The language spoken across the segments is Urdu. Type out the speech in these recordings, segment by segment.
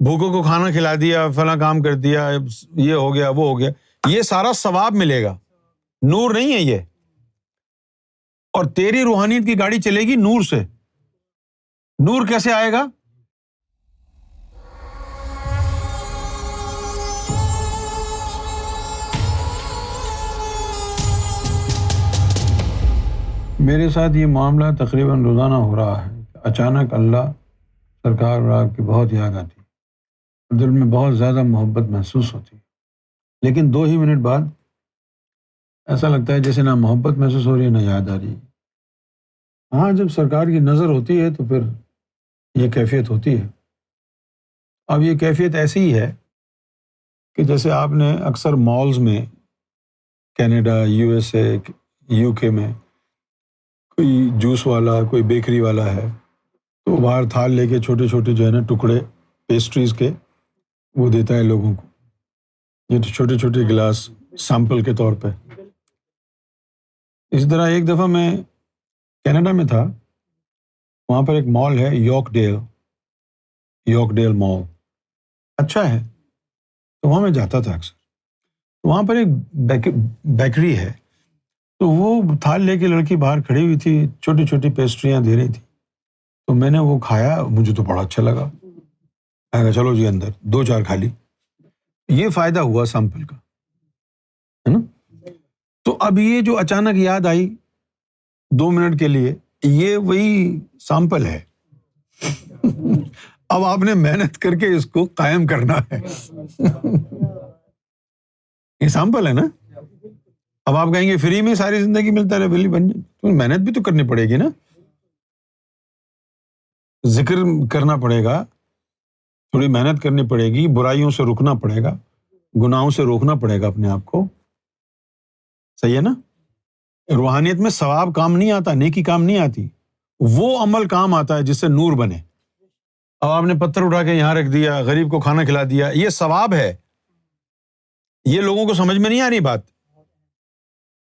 بھوکوں کو کھانا کھلا دیا، فلاں کام کر دیا، یہ ہو گیا وہ ہو گیا، یہ سارا ثواب ملے گا، نور نہیں ہے یہ. اور تیری روحانیت کی گاڑی چلے گی نور سے. نور کیسے آئے گا؟ میرے ساتھ یہ معاملہ تقریباً روزانہ ہو رہا ہے. اچانک اللہ سرکار اور آپ کی بہت یاد آتی، دل میں بہت زیادہ محبت محسوس ہوتی، لیکن 2 ہی منٹ بعد ایسا لگتا ہے جیسے نہ محبت محسوس ہو رہی ہے نہ یاد آ رہی ہے. ہاں، جب سرکار کی نظر ہوتی ہے تو پھر یہ کیفیت ہوتی ہے. اب یہ کیفیت ایسی ہی ہے کہ جیسے آپ نے اکثر مالز میں کینیڈا، USA، UK میں کوئی جوس والا، کوئی بیکری والا ہے تو باہر تھال لے کے چھوٹے چھوٹے جو ہے نا ٹکڑے پیسٹریز کے وہ دیتا ہے لوگوں کو، یہ چھوٹے چھوٹے گلاس سیمپل کے طور پہ. اسی طرح ایک دفعہ میں کینیڈا میں تھا، وہاں پر ایک مال ہے یارک ڈیل مال، اچھا ہے، تو وہاں میں جاتا تھا اکثر. وہاں پر ایک بیکری ہے، تو وہ تھال لے کے لڑکی باہر کھڑی ہوئی تھی، چھوٹی چھوٹی پیسٹریاں دے رہی تھی. تو میں نے وہ کھایا، مجھے تو بڑا اچھا لگا. میں کہا چلو جی اندر 2-4 کھا لی. یہ فائدہ ہوا سیمپل کا، ہے نا. تو اب یہ جو اچانک یاد آئی 2 منٹ کے لیے، یہ وہی سیمپل ہے. اب آپ نے محنت کر کے اس کو قائم کرنا ہے. یہ سیمپل ہے نا. اب آپ کہیں گے فری میں ساری زندگی ملتا رہے، بلی بن جائے، تو محنت بھی تو کرنی پڑے گی نا. ذکر کرنا پڑے گا، تھوڑی محنت کرنی پڑے گی، برائیوں سے رکنا پڑے گا، گناہوں سے روکنا پڑے گا اپنے آپ کو. صحیح ہے نا. روحانیت میں ثواب کام نہیں آتا، نیکی کام نہیں آتی، وہ عمل کام آتا ہے جس سے نور بنے. اب آپ نے پتھر اٹھا کے یہاں رکھ دیا، غریب کو کھانا کھلا دیا، یہ ثواب ہے. یہ لوگوں کو سمجھ میں نہیں آ رہی بات.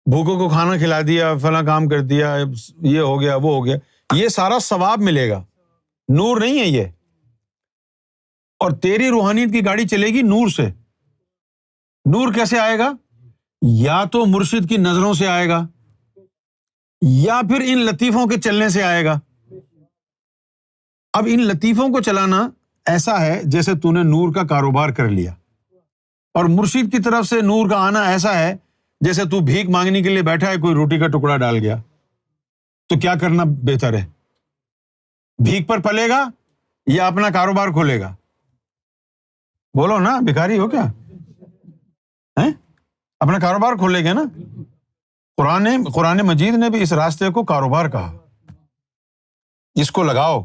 بھوکوں کو کھانا کھلا دیا، فلاں کام کر دیا، یہ ہو گیا وہ ہو گیا، یہ سارا ثواب ملے گا، نور نہیں ہے یہ. اور تیری روحانیت کی گاڑی چلے گی نور سے. نور کیسے آئے گا؟ یا تو مرشد کی نظروں سے آئے گا، یا پھر ان لطیفوں کے چلنے سے آئے گا. اب ان لطیفوں کو چلانا ایسا ہے جیسے تو نے نور کا کاروبار کر لیا، اور مرشد کی طرف سے نور کا آنا ایسا ہے جیسے تو بھیک مانگنے کے لیے بیٹھا ہے، کوئی روٹی کا ٹکڑا ڈال گیا. تو کیا کرنا بہتر ہے؟ بھیک پر پلے گا یا اپنا کاروبار کھولے گا؟ بولو نا، بھکاری ہو کیا ہیں؟ اپنا کاروبار کھولے گا نا. قرآن مجید نے بھی اس راستے کو کاروبار کہا. اس کو لگاؤ،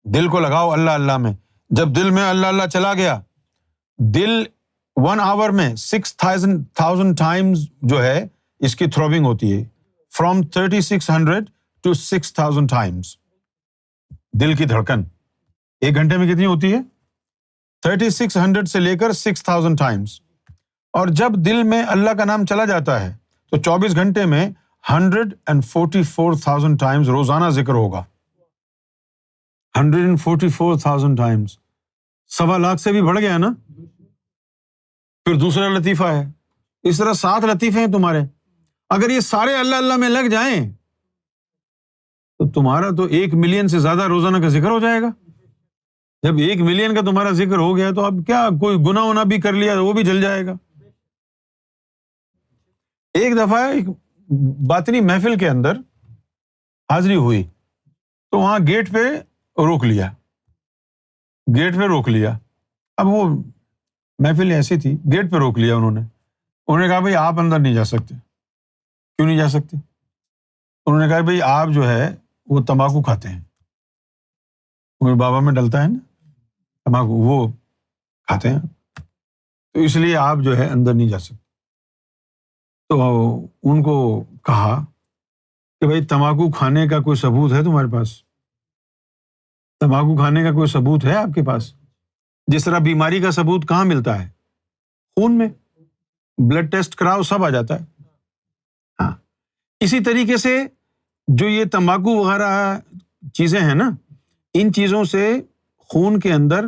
دل کو لگاؤ اللہ اللہ میں. جب دل میں اللہ اللہ چلا گیا، دل 1 آور میں 6,000 ٹائمز جو ہے اس کی تھروبنگ ہوتی ہے، فرام 3600 to 6,000 ٹائمز. دل کی دھڑکن 1 گھنٹے میں کتنی ہوتی ہے؟ 3600 سے لے کر 6,000 ٹائمز. اور جب دل میں اللہ کا نام چلا جاتا ہے تو 24 گھنٹے میں 144,000 ٹائمز روزانہ ذکر ہوگا. 144,000 ٹائمز، 1.25 لاکھ سے بھی بڑھ گیا نا. پھر دوسرا لطیفہ ہے، اس طرح 7 لطیفے ہیں تمہارے. اگر یہ سارے اللہ اللہ میں لگ جائیں تو تمہارا تو 1 ملین سے زیادہ روزانہ کا ذکر ہو جائے گا. جب 1 ملین کا تمہارا ذکر ہو گیا تو اب کیا، کوئی گناہ ونا بھی کر لیا وہ بھی جل جائے گا. ایک دفعہ ایک باطنی محفل کے اندر حاضری ہوئی تو وہاں گیٹ پہ روک لیا. اب وہ محفل ایسی تھی، گیٹ پہ روک لیا انہوں نے کہا بھائی آپ اندر نہیں جا سکتے. کیوں نہیں جا سکتے؟ انہوں نے کہا بھائی آپ جو ہے وہ تمباکو کھاتے ہیں، وہ بابا میں ڈلتا ہے نا تمباکو، وہ کھاتے ہیں، تو اس لیے آپ جو ہے اندر نہیں جا سکتے. تو ان کو کہا کہ بھائی تمباکو کھانے کا کوئی ثبوت ہے تمہارے پاس؟ تمباکو کھانے کا کوئی ثبوت ہے آپ کے پاس؟ جس طرح بیماری کا ثبوت کہاں ملتا ہے؟ خون میں، بلڈ ٹیسٹ کراؤ سب آ جاتا ہے. ہاں، اسی طریقے سے جو یہ تمباکو وغیرہ چیزیں ہیں نا، ان چیزوں سے خون کے اندر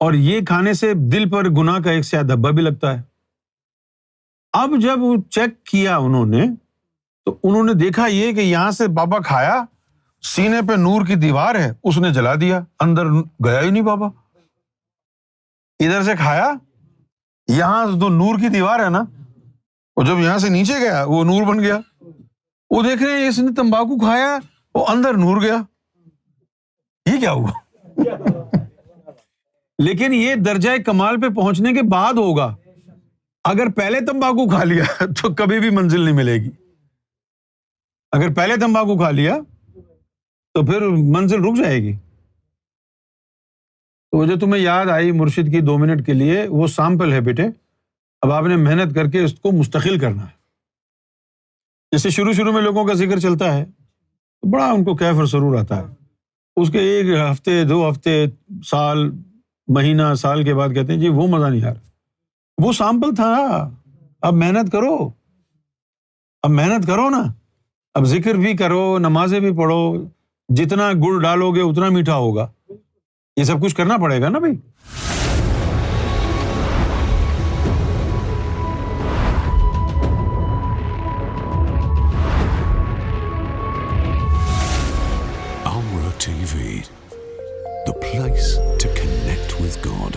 اور یہ کھانے سے دل پر گناہ کا ایک سیاہ دھبا بھی لگتا ہے. اب جب وہ چیک کیا انہوں نے تو انہوں نے دیکھا یہ کہ یہاں سے بابا کھایا, سینے پہ نور کی دیوار ہے, اس نے جلا دیا, اندر گیا ہی نہیں بابا. ادھر سے کھایا, یہاں جو نور کی دیوار ہے نا, وہ جب یہاں سے نیچے گیا وہ نور بن گیا. وہ دیکھ رہے ہیں اس نے تمباکو کھایا, وہ اندر نور گیا, یہ کیا ہوا؟ لیکن یہ درجہ کمال پہ پہنچنے کے بعد ہوگا. اگر پہلے تمباکو کھا لیا تو کبھی بھی منزل نہیں ملے گی. اگر پہلے تمباکو کھا لیا تو پھر منزل رک جائے گی. تو جو تمہیں یاد آئی مرشد کی 2 منٹ کے لیے, وہ سیمپل ہے بیٹے. اب آپ نے محنت کر کے اس کو مستقل کرنا ہے. جیسے شروع میں لوگوں کا ذکر چلتا ہے تو بڑا ان کو کیف اور سرور آتا ہے. اس کے 1 ہفتے 2 ہفتے سال مہینہ سال کے بعد کہتے ہیں جی وہ مزہ نہیں آ رہا. وہ سیمپل تھا. اب محنت کرو نا. اب ذکر بھی کرو, نمازیں بھی پڑھو. جتنا گڑ ڈالو گے اتنا میٹھا ہوگا. یہ سب کچھ کرنا پڑے گا نا بھائی. Amra TV, the place to connect with God.